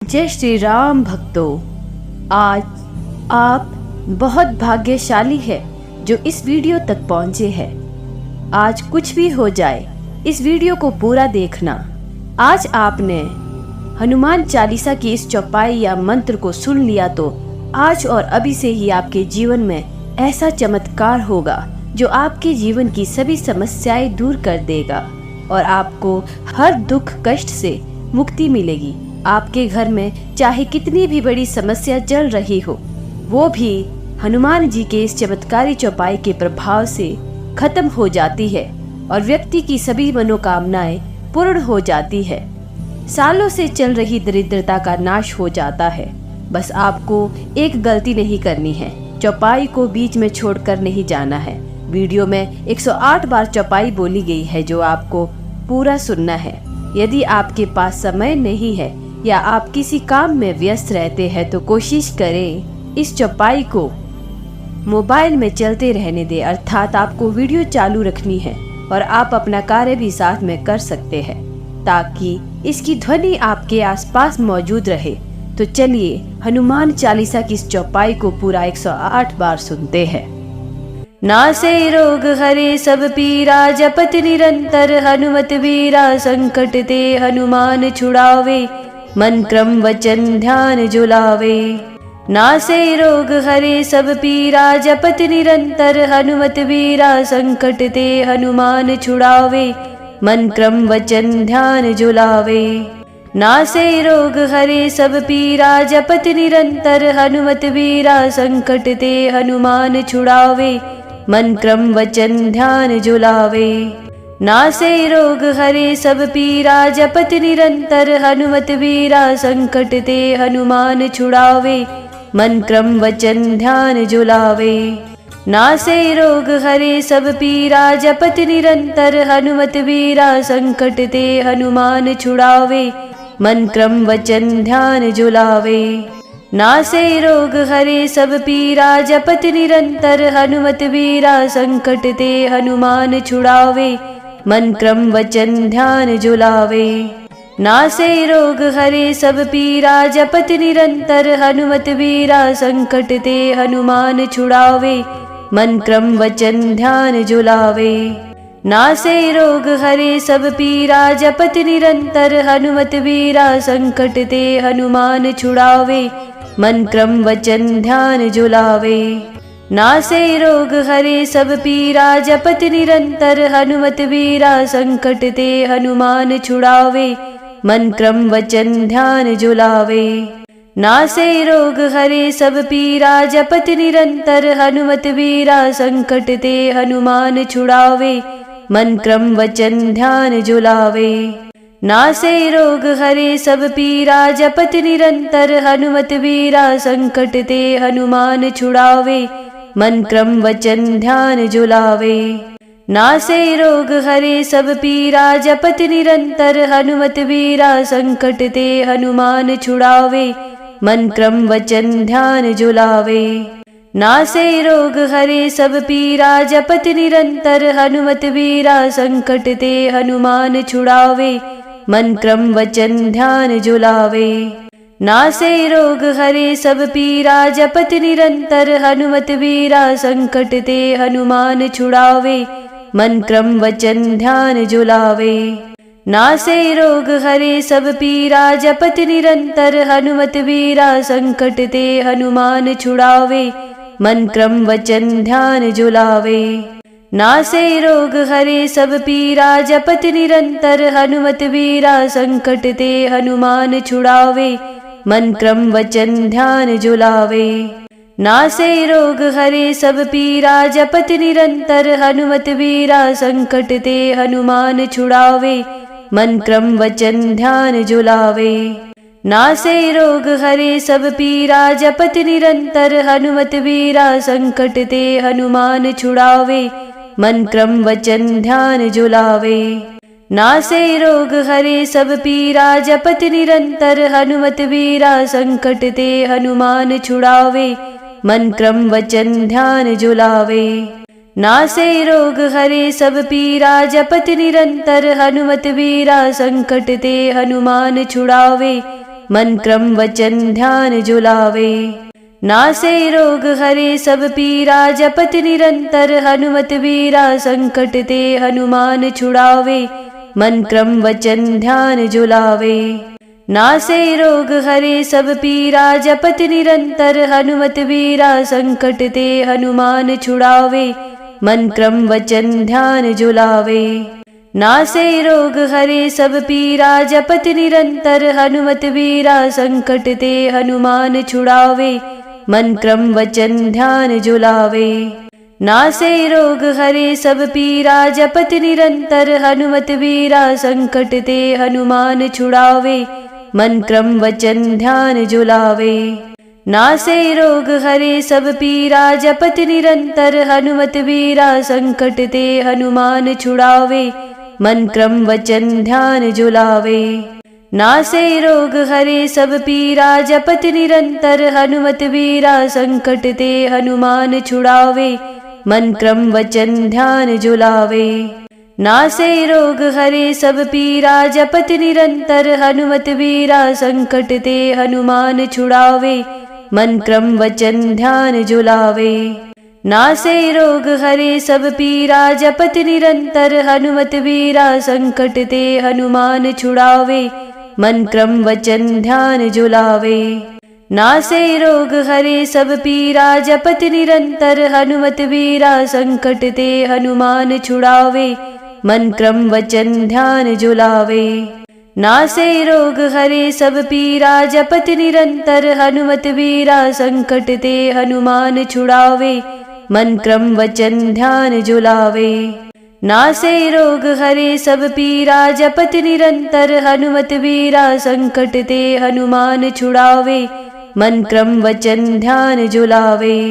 जय श्री राम भक्तों, आज आप बहुत भाग्यशाली है जो इस वीडियो तक पहुँचे हैं। आज कुछ भी हो जाए, इस वीडियो को पूरा देखना। आज आपने हनुमान चालीसा की इस चौपाई या मंत्र को सुन लिया तो आज और अभी से ही आपके जीवन में ऐसा चमत्कार होगा जो आपके जीवन की सभी समस्याएं दूर कर देगा और आपको हर दुख कष्ट से मुक्ति मिलेगी। आपके घर में चाहे कितनी भी बड़ी समस्या चल रही हो, वो भी हनुमान जी के इस चमत्कारी चौपाई के प्रभाव से खत्म हो जाती है और व्यक्ति की सभी मनोकामनाएं पूर्ण हो जाती है। सालों से चल रही दरिद्रता का नाश हो जाता है। बस आपको एक गलती नहीं करनी है, चौपाई को बीच में छोड़कर नहीं जाना है। वीडियो में 108 बार चौपाई बोली गई है जो आपको पूरा सुनना है। यदि आपके पास समय नहीं है या आप किसी काम में व्यस्त रहते हैं तो कोशिश करें इस चौपाई को मोबाइल में चलते रहने दें, अर्थात आपको वीडियो चालू रखनी है और आप अपना कार्य भी साथ में कर सकते हैं ताकि इसकी ध्वनि आपके आसपास मौजूद रहे। तो चलिए हनुमान चालीसा की इस चौपाई को पूरा 108 बार सुनते हैं। नासे रोग हरे सब पीरा, जपत निरंतर हनुमत वीरा। संकट ते हनुमान छुड़ावे, मन क्रम वचन ध्यान जुलावे। नासे रोग हरे सब पीरा, जपत निरंतर हनुमत वीरा। संकट ते हनुमान छुड़ावे, मन क्रम वचन ध्यान जुलावे। नासे रोग हरे सब पीरा, जपत निरंतर हनुमत वीरा। संकट ते हनुमान छुड़ावे, मन क्रम वचन ध्यान जुलावे। नासे रोग हरे सब पीरा, जपत निरंतर हनुमत वीरा। संकट ते हनुमान छुड़ावे, मन क्रम वचन ध्यान जुलावे। नासे रोग हरे सब पीरा, जपत निरंतर हनुमत वीरा। संकट ते हनुमान छुड़ावे, मन क्रम वचन ध्यान जुलावे। नासे रोग हरे सब पीरा, जपत निरंतर हनुमत वीरा। संकट ते हनुमान छुड़ावे, मन क्रम वचन ध्यान जुलावे। नासे रोग हरे सब पीरा, जपत निरंतर हनुमत वीरा। संकट ते हनुमान छुड़ावे, मन क्रम वचन ध्यान जुलावे। नासे रोग हरे सब पीरा, जपत निरंतर हनुमत वीरा। संकट ते हनुमान छुड़ावे, मन क्रम वचन ध्यान जुलावे। नासे रोग हरे सब पीरा, जपत निरंतर हनुमत वीरा। संकट ते हनुमान छुड़ावे, मन क्रम वचन ध्यान जुलावे। नासे रोग हरे सब पीरा, जपत निरंतर हनुमत वीरा। संकट ते हनुमान छुड़ावे, मन क्रम वचन ध्यान जुलावे। नासे रोग हरे सब पीरा, जपत निरंतर हनुमत वीरा। संकट ते हनुमान छुड़ावे, मन क्रम वचन ध्यान जुलावे। नासे रोग हरे सब पीरा, जपत निरंतर हनुमत वीरा। संकट ते हनुमान छुड़ावे, मन क्रम वचन ध्यान जुलावे। नासे रोग हरे सब पीरा, जपत निरंतर हनुमत वीरा। संकट ते हनुमान छुड़ावे, मन क्रम वचन ध्यान जुलावे। नासे रोग हरे सब पीरा, जपत निरंतर हनुमत वीरा। संकट ते हनुमान छुड़ावे, मन क्रम वचन ध्यान जुलावे। नासे रोग हरे सब पीरा, जपत निरंतर हनुमत वीरा। संकट ते हनुमान छुड़ावे, मन क्रम वचन ध्यान जुलावे। नासे रोग हरे सब पीरा, जपत निरंतर हनुमत वीरा। संकट ते हनुमान छुड़ावे, मन क्रम वचन ध्यान जुलावे। नासे रोग हरे सब पीरा, जपत निरंतर हनुमत वीरा। संकट ते हनुमान छुड़ावे, मन क्रम वचन ध्यान जुलावे। नासे रोग हरे सब पीरा, जपत निरंतर हनुमत वीरा। संकट ते हनुमान छुड़ावे, मन क्रम वचन ध्यान जुलावे। नासे रोग हरे सब पीरा, जपत निरंतर हनुमत वीरा। संकट ते हनुमान छुड़ावे, मन क्रम वचन ध्यान जुलावे। नासे रोग हरे सब पीरा, जपत निरंतर हनुमत वीरा। संकट ते हनुमान छुड़ावे, मन क्रम वचन ध्यान जो लावे। नासे रोग हरे सब पीरा, जपत निरंतर हनुमत वीरा, संकट ते हनुमान छुड़ावे। मन क्रम वचन ध्यान जो लावे। नासे रोग हरे सब पीरा, जपत निरंतर हनुमत वीरा, संकट ते हनुमान छुड़ावे। मन क्रम वचन ध्यान जो लावे। नासे रोग हरे सब पीरा, जपत निरंतर हनुमत वीरा, संकट ते हनुमान छुड़ावे। मन क्रम वचन ध्यान जो लावे। नासे रोग हरे सब पीरा, जपत निरंतर हनुमत वीरा, संकट ते हनुमान छुड़ावे। मन क्रम वचन ध्यान जो लावे। नासे रोग हरे सब पीरा, जपत निरंतर हनुमत वीरा, संकट ते हनुमान छुड़ावे। मन क्रम वचन ध्यान जो लावे। नासे रोग हरे सब पीरा, जपत निरंतर हनुमत वीरा, संकट ते हनुमान छुड़ावे। मन क्रम वचन ध्यान जो लावे। नासे रोग हरे सब पीरा, जपत निरंतर हनुमत वीरा, संकट ते हनुमान छुड़ावे। मन क्रम वचन ध्यान जो लावे। नासे रोग हरे सब पीरा, जपत निरंतर हनुमत वीरा, संकट ते हनुमान छुड़ावे। मन क्रम वचन ध्यान जो लावे। नासे रोग हरे सब पीरा, जपत निरंतर हनुमत वीरा, संकट ते हनुमान छुड़ावे। मन क्रम वचन ध्यान जो लावे। नासे रोग हरे सब पीरा, जपत निरंतर हनुमत वीरा, संकट ते हनुमान छुड़ावे। मन क्रम वचन ध्यान जो लावे। नासे रोग हरे सब पीरा, जपत निरंतर हनुमत वीरा, संकट ते हनुमान छुड़ावे। मन क्रम वचन ध्यान जो लावे।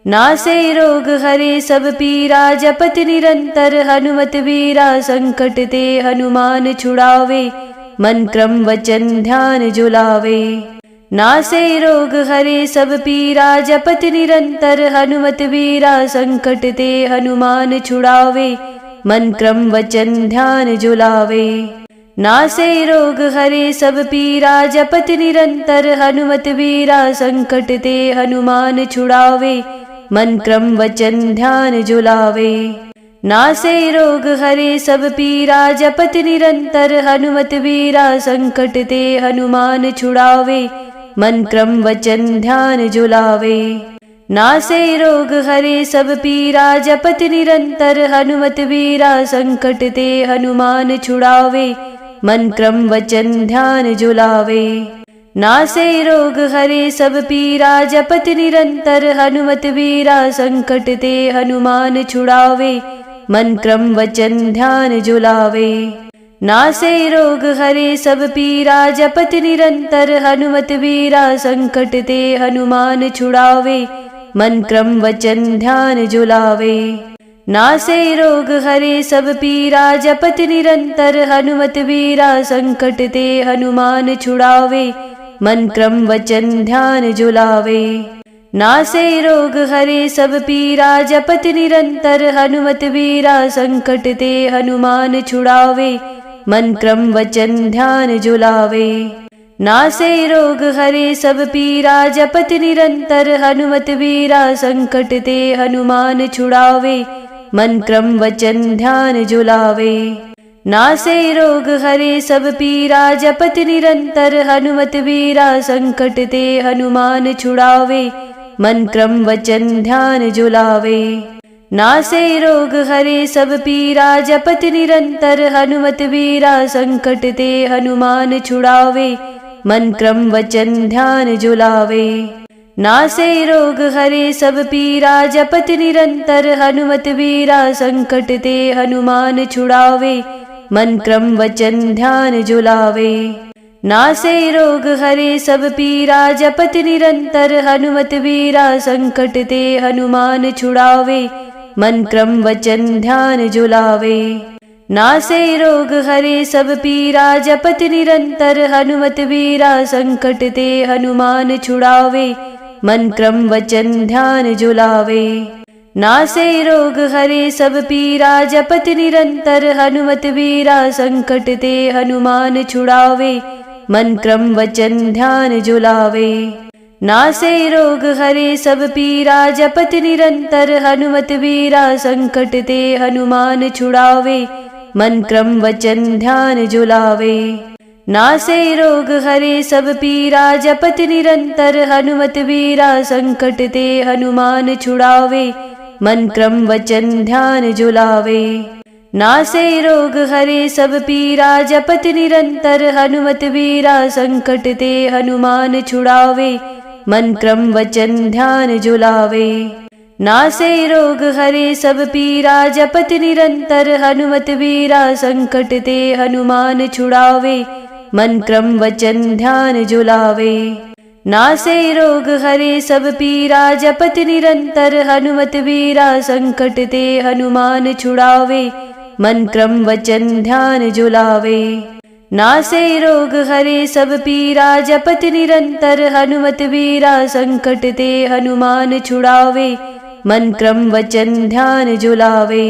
नासे रोग हरे सब पीरा, जपत निरंतर हनुमत वीरा, संकट ते हनुमान छुड़ावे। मन क्रम वचन ध्यान जो लावे। नासे रोग हरे सब पीरा, जपत निरंतर हनुमत वीरा, संकट ते हनुमान छुड़ावे। मन क्रम वचन ध्यान जो लावे। नासे रोग हरे सब पीरा, जपत निरंतर हनुमत वीरा, संकट ते हनुमान छुड़ावे। मन क्रम वचन ध्यान जो लावे। नासे रोग हरे सब पीरा, जपत निरंतर हनुमत वीरा, संकट ते हनुमान छुड़ावे। मन क्रम वचन ध्यान जो लावे। नासे रोग हरे सब पीरा, जपत निरंतर हनुमत वीरा, संकट ते हनुमान छुड़ावे। मन क्रम वचन ध्यान जो लावे। नासे रोग हरे सब पीरा, जपत निरंतर हनुमत वीरा, संकट ते हनुमान छुड़ावे। मन क्रम वचन ध्यान जो लावे। नासे रोग हरे सब पीरा, जपत निरंतर हनुमत वीरा, संकट ते हनुमान छुड़ावे। मन क्रम वचन ध्यान जो लावे। नासे रोग हरे सब पीरा, जपत निरंतर हनुमत वीरा, संकट ते हनुमान छुड़ावे। मन क्रम वचन ध्यान जो लावे। नासे रोग हरे सब पीरा, जपत निरंतर हनुमत वीरा, संकट ते हनुमान छुड़ावे। मन क्रम वचन ध्यान जो लावे। नासे रोग हरे सब पीरा, जपत निरंतर हनुमत वीरा, संकट ते हनुमान छुड़ावे। मन क्रम वचन ध्यान जो लावे। नासे रोग हरे सब पीरा, जपत निरंतर हनुमत वीरा, संकट ते हनुमान छुड़ावे। मन क्रम वचन ध्यान जो लावे। नासे रोग हरे सब पीरा, जपत निरंतर हनुमत वीरा, संकट ते हनुमान छुड़ावे। मन क्रम वचन ध्यान जो लावे। नासे रोग हरे सब पीरा, जपत निरंतर हनुमत वीरा, संकट ते हनुमान छुड़ावे। मन क्रम वचन ध्यान जो लावे। नासे रोग हरे सब पीरा, जपत निरंतर हनुमत वीरा, संकट ते हनुमान छुड़ावे। मन क्रम वचन ध्यान जो लावे। नासे रोग हरे सब पीरा, जपत निरंतर हनुमत वीरा, संकट ते हनुमान छुड़ावे। मन क्रम वचन ध्यान जो लावे। नासे रोग हरे सब पीरा, जपत निरंतर हनुमत वीरा, संकट ते हनुमान छुड़ावे। मन क्रम वचन ध्यान जो लावे। नासे रोग हरे सब पीरा, जपत निरंतर हनुमत वीरा, संकट ते हनुमान छुड़ावे। मन क्रम वचन ध्यान जो लावे। नासे रोग हरे सब पीरा, जपत निरंतर हनुमत वीरा, संकट ते हनुमान छुड़ावे। मन क्रम वचन ध्यान जो लावे। नासे रोग हरे सब पीरा, जपत निरंतर हनुमत वीरा, संकट ते हनुमान छुड़ावे। मन क्रम वचन ध्यान जो लावे। नासे रोग हरे सब पीरा, जपत निरंतर हनुमत वीरा, संकट ते हनुमान छुड़ावे। मन क्रम वचन ध्यान जो लावे। नासे रोग हरे सब पीरा, जपत निरंतर हनुमत वीरा, संकट ते हनुमान छुड़ावे। मन क्रम वचन ध्यान जो लावे। नासे रोग हरे सब पीरा, जपत निरंतर हनुमत वीरा, संकट ते हनुमान छुड़ावे। मन क्रम वचन ध्यान जो लावे।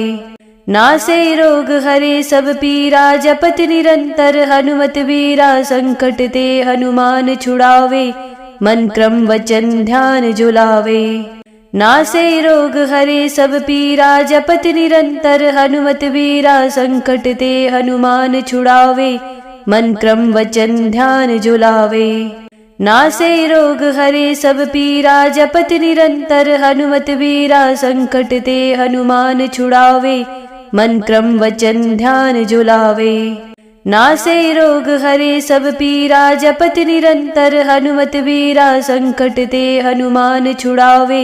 नासे रोग हरे सब पीरा, जपत निरंतर हनुमत वीरा, संकट ते हनुमान छुड़ावे। मन क्रम वचन ध्यान जो लावे। नासे रोग हरे सब पीरा, जपत निरंतर हनुमत वीरा, संकट ते हनुमान छुड़ावे। मन क्रम वचन ध्यान जो लावे। नासे रोग हरे सब पीरा, जपत निरंतर हनुमत वीरा, संकट ते हनुमान छुड़ावे। मन क्रम वचन ध्यान जो लावे। नासे रोग हरे सब पीरा, जपत निरंतर हनुमत वीरा, संकट ते हनुमान छुड़ावे।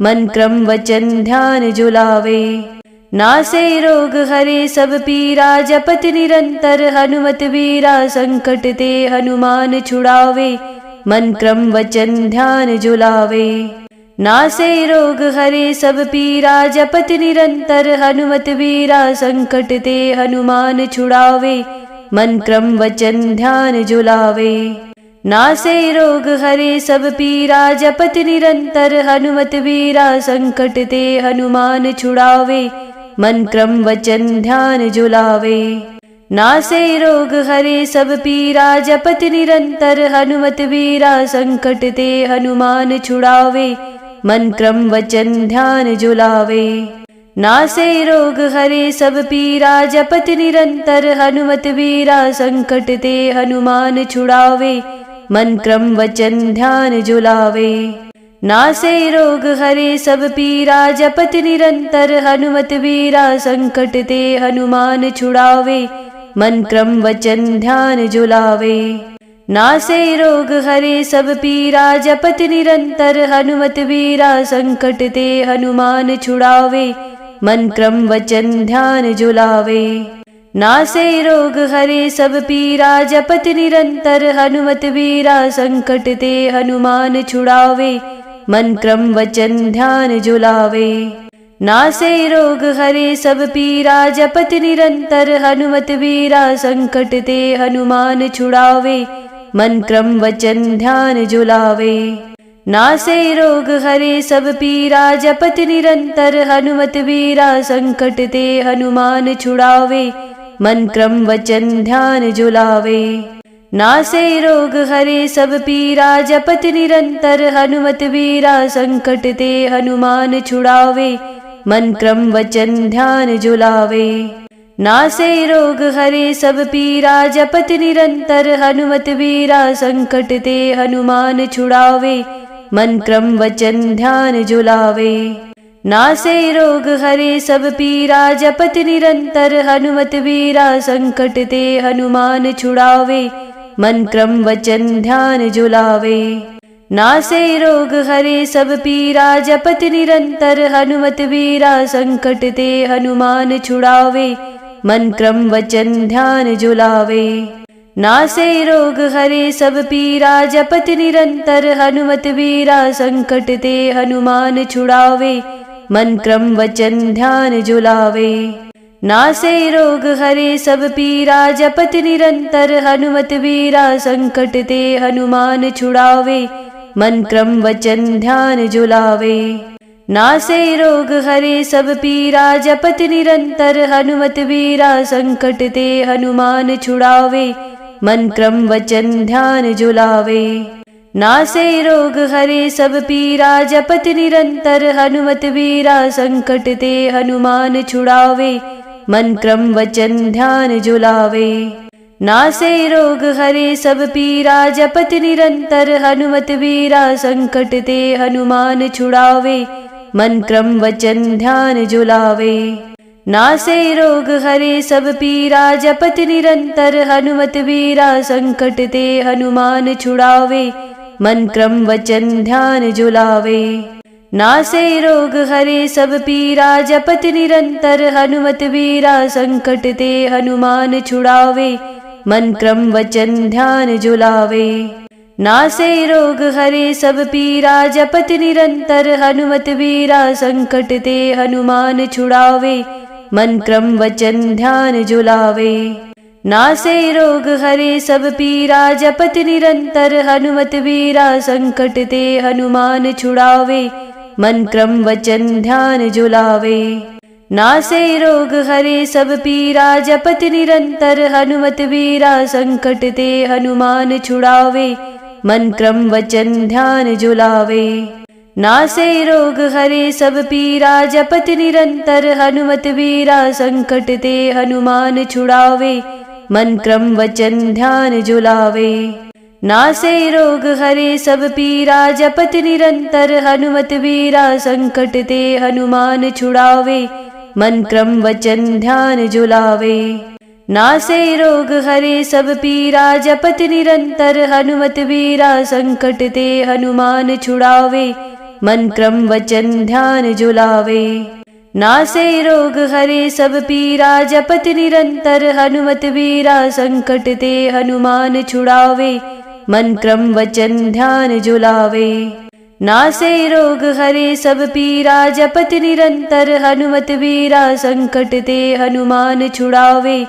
मन क्रम वचन ध्यान जो लावे। नासे रोग हरे सब पीरा, जपत निरंतर हनुमत वीरा, संकट ते हनुमान छुड़ावे। मन क्रम वचन ध्यान जो लावे। नासे रोग हरे सब पीरा, जपत निरंतर हनुमत वीरा, संकट ते हनुमान छुड़ावे। मन क्रम वचन ध्यान जो लावे। नासे रोग हरे सब पीरा, जपत निरंतर हनुमत वीरा, संकट ते हनुमान छुड़ावे। मन क्रम वचन ध्यान जो लावे। नासे रोग हरे सब पीरा, जपत निरंतर हनुमत वीरा, संकट ते हनुमान छुड़ावे। मन क्रम वचन ध्यान जो लावे। नासे रोग हरे सब पीरा, जपत निरंतर हनुमत वीरा, संकट ते हनुमान छुड़ावे। मन क्रम वचन ध्यान जो लावे। नासे रोग हरे सब पीरा, जपत निरंतर हनुमत वीरा, संकट ते हनुमान छुड़ावे। मन क्रम वचन ध्यान जो लावे। नासे रोग हरे सब पीरा, जपत निरंतर हनुमत वीरा, संकट ते हनुमान छुड़ावे। मन क्रम वचन ध्यान जो लावे। नासे रोग हरे सब पीरा, जपत निरंतर हनुमत वीरा, संकट ते हनुमान छुड़ावे। मन क्रम वचन ध्यान जो लावे। नासे रोग हरे सब पीरा, जपत निरंतर हनुमत वीरा, संकट ते हनुमान छुड़ावे। मन क्रम वचन ध्यान जो लावे। नासे रोग हरे सब पीरा, जपत निरंतर हनुमत वीरा, संकट ते हनुमान छुड़ावे। मन क्रम वचन ध्यान जो लावे। नासे रोग हरे सब पीरा, जपत निरंतर हनुमत वीरा, संकट ते हनुमान छुड़ावे। मन क्रम वचन ध्यान जो लावे। नासे रोग हरे सब पीरा, जपत निरंतर हनुमत वीरा, संकट ते हनुमान छुड़ावे। मन क्रम वचन ध्यान जो लावे। नासे रोग हरे सब पीरा, जपत निरंतर हनुमत वीरा, संकट ते हनुमान छुड़ावे। मन क्रम वचन ध्यान जो लावे। नासे रोग हरे सब पीरा, जपत निरंतर हनुमत वीरा, संकट ते हनुमान छुड़ावे। मन क्रम वचन ध्यान जो लावे। नासे रोग हरे सब पीरा, जपत निरंतर हनुमत वीरा, संकट ते हनुमान छुड़ावे। मन क्रम वचन ध्यान जो लावे। नासे रोग हरे सब पीरा, जपत निरंतर हनुमत वीरा, संकट ते हनुमान छुड़ावे। मन क्रम वचन ध्यान जो लावे। नासे रोग हरे सब पीरा, जपत निरंतर हनुमत वीरा, संकट ते हनुमान छुड़ावे। मन क्रम वचन ध्यान जो लावे। नासे रोग हरे सब पीरा, जपत निरंतर हनुमत वीरा, संकट ते हनुमान छुड़ावे। मन क्रम वचन ध्यान जो लावे। नासे रोग हरे सब पीरा, जपत निरंतर हनुमत वीरा, संकट ते हनुमान छुड़ावे। मन क्रम वचन ध्यान जो लावे। नासे रोग हरे सब पीरा, जपत निरंतर हनुमत वीरा, संकट ते हनुमान छुड़ावे। मन क्रम वचन ध्यान जो लावे। नासे रोग हरे सब पीरा, जपत निरंतर हनुमत वीरा, संकट ते हनुमान छुड़ावे। मन क्रम वचन ध्यान जो लावे। नासे रोग हरे सब पीरा, जपत निरंतर हनुमत वीरा, संकट ते हनुमान छुड़ावे। मन क्रम वचन ध्यान जो लावे। नासे रोग हरे सब पीरा, जपत निरंतर हनुमत वीरा, संकट ते हनुमान छुड़ावे। मन क्रम वचन ध्यान जो लावे। नासे रोग हरे सब पीरा, जपत निरंतर हनुमत वीरा, संकट ते हनुमान छुड़ावे। मन क्रम वचन ध्यान जो लावे। नासे रोग हरे सब पीरा, जपत निरंतर हनुमत वीरा, संकट ते हनुमान छुड़ावे। मन क्रम वचन ध्यान जो लावे। नासे रोग हरे सब पीरा, जपत निरंतर हनुमत वीरा, संकट ते हनुमान छुड़ावे। मन क्रम वचन ध्यान जो लावे। नासे रोग हरे सब पीरा, जपत निरंतर हनुमत वीरा, संकट ते हनुमान छुड़ावे। मन क्रम वचन ध्यान जो लावे। नासे रोग हरे सब पीरा, जपत निरंतर हनुमत वीरा, संकट ते हनुमान छुड़ावे। मन क्रम वचन ध्यान जो लावे। नासे रोग हरे सब पीरा, जपत निरंतर हनुमत वीरा, संकट ते हनुमान छुड़ावे।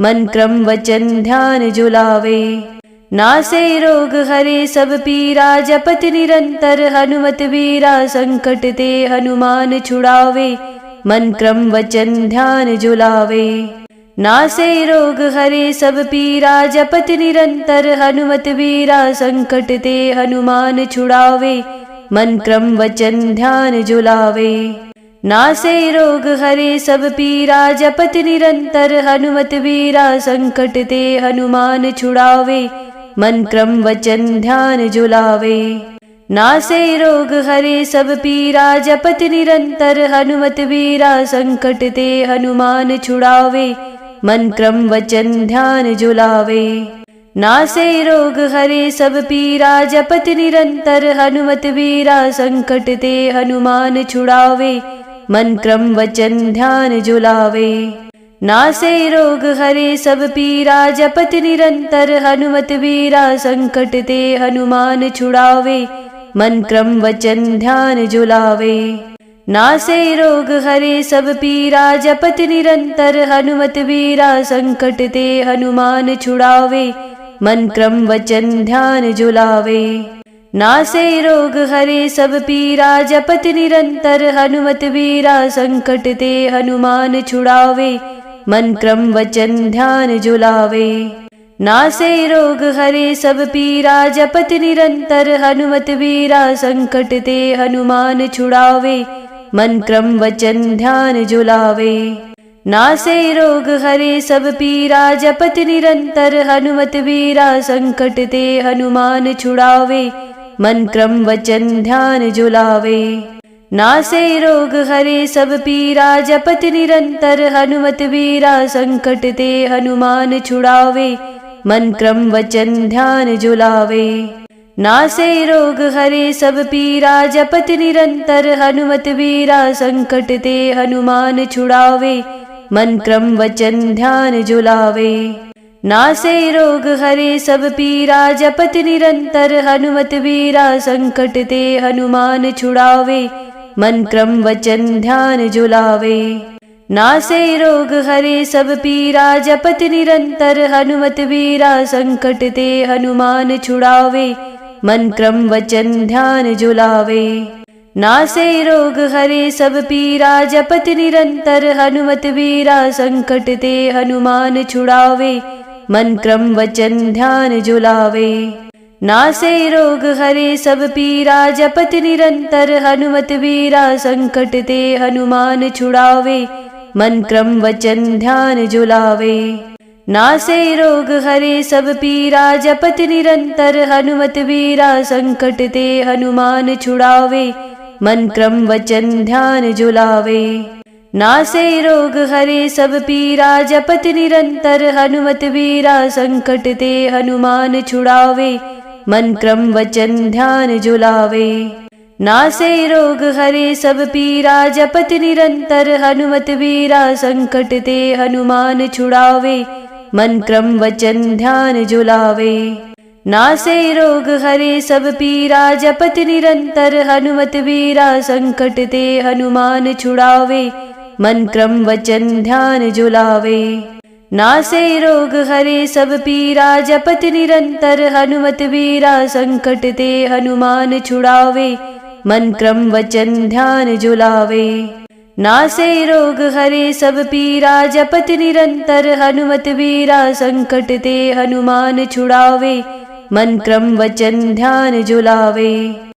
मन क्रम वचन ध्यान जो लावे। नासे रोग हरे सब पीरा, जपत निरंतर हनुमत वीरा, संकट ते हनुमान छुड़ावे। मन क्रम वचन ध्यान जो लावे। नासे रोग हरे सब पीरा, जपत निरंतर हनुमत वीरा, संकट ते हनुमान छुड़ावे। मन क्रम वचन ध्यान जो लावे। नासे रोग हरे सब पीरा, जपत निरंतर हनुमत वीरा, संकट ते हनुमान छुड़ावे। मन क्रम वचन ध्यान जो लावे। नासे रोग हरे सब पीरा, जपत निरंतर हनुमत वीरा, संकट ते हनुमान छुड़ावे। मन क्रम वचन ध्यान जो लावे। नासे रोग हरे सब पीरा, जपत निरंतर हनुमत वीरा, संकट ते हनुमान छुड़ावे। मन क्रम वचन ध्यान जो लावे। नासे रोग हरे सब पीरा, जपत निरंतर हनुमत वीरा, संकट ते हनुमान छुड़ावे। मन क्रम वचन ध्यान जो लावे। नासे रोग हरे सब पीरा, जपत निरंतर हनुमत वीरा, संकट ते हनुमान छुड़ावे। मन क्रम वचन ध्यान जो लावे। नासे रोग हरे सब पीरा, जपत निरंतर हनुमत वीरा, संकट ते हनुमान छुड़ावे। मन क्रम वचन ध्यान जो लावे। नासे रोग हरे सब पीरा, जपत निरंतर हनुमत वीरा, संकट ते हनुमान छुड़ावे। मन क्रम वचन ध्यान जो लावे। नासे रोग हरे सब पीरा, जपत निरंतर हनुमत वीरा, संकट ते हनुमान छुड़ावे। मन क्रम वचन ध्यान जो लावे। नासे रोग हरे सब पीरा, जपत निरंतर हनुमत वीरा, संकट ते हनुमान छुड़ावे। मन क्रम वचन ध्यान जो लावे। नासे रोग हरे सब पीरा, जपत निरंतर हनुमत वीरा, संकट ते हनुमान छुड़ावे। मन क्रम वचन ध्यान जो लावे। नासे रोग हरे सब पीरा, जपत निरंतर हनुमत वीरा, संकट ते हनुमान छुड़ावे। मन क्रम वचन ध्यान जो लावे। नासे रोग हरे सब पीरा, जपत निरंतर हनुमत वीरा, संकट ते हनुमान छुड़ावे। मन क्रम वचन ध्यान जो लावे। नासे रोग हरे सब पीरा, जपत निरंतर हनुमत वीरा, संकट ते हनुमान छुड़ावे। मन क्रम वचन ध्यान जुलावे। नासे रोग हरे सब पीरा, जपत निरंतर हनुमत वीरा, संकट ते हनुमान छुड़ावे, मन क्रम वचन ध्यान जुलावे। नासे रोग हरे सब पीरा, जपत निरंतर हनुमत वीरा, संकट ते हनुमान छुड़ावे, मन क्रम वचन ध्यान जुलावे। नासे रोग हरे सब पीरा, जपत निरंतर हनुमत वीरा, संकट ते हनुमान छुड़ावे, मन क्रम वचन ध्यान जुलावे। नासे रोग हरे सब पीरा, जपत निरंतर हनुमत वीरा, संकट ते हनुमान छुड़ावे, मन क्रम वचन ध्यान जुलावे। नासे रोग हरे सब पीरा, जपत निरंतर हनुमत वीरा, संकट ते हनुमान छुड़ावे, मन क्रम वचन ध्यान जुलावे। नासे रोग हरे सब पीरा, जपत निरंतर हनुमत वीरा, संकट ते हनुमान छुड़ावे, मन क्रम वचन ध्यान जुलावे। नासे रोग हरे सब पीरा, जपत निरंतर हनुमत वीरा, संकट ते हनुमान छुड़ावे, मन क्रम वचन ध्यान जुलावे।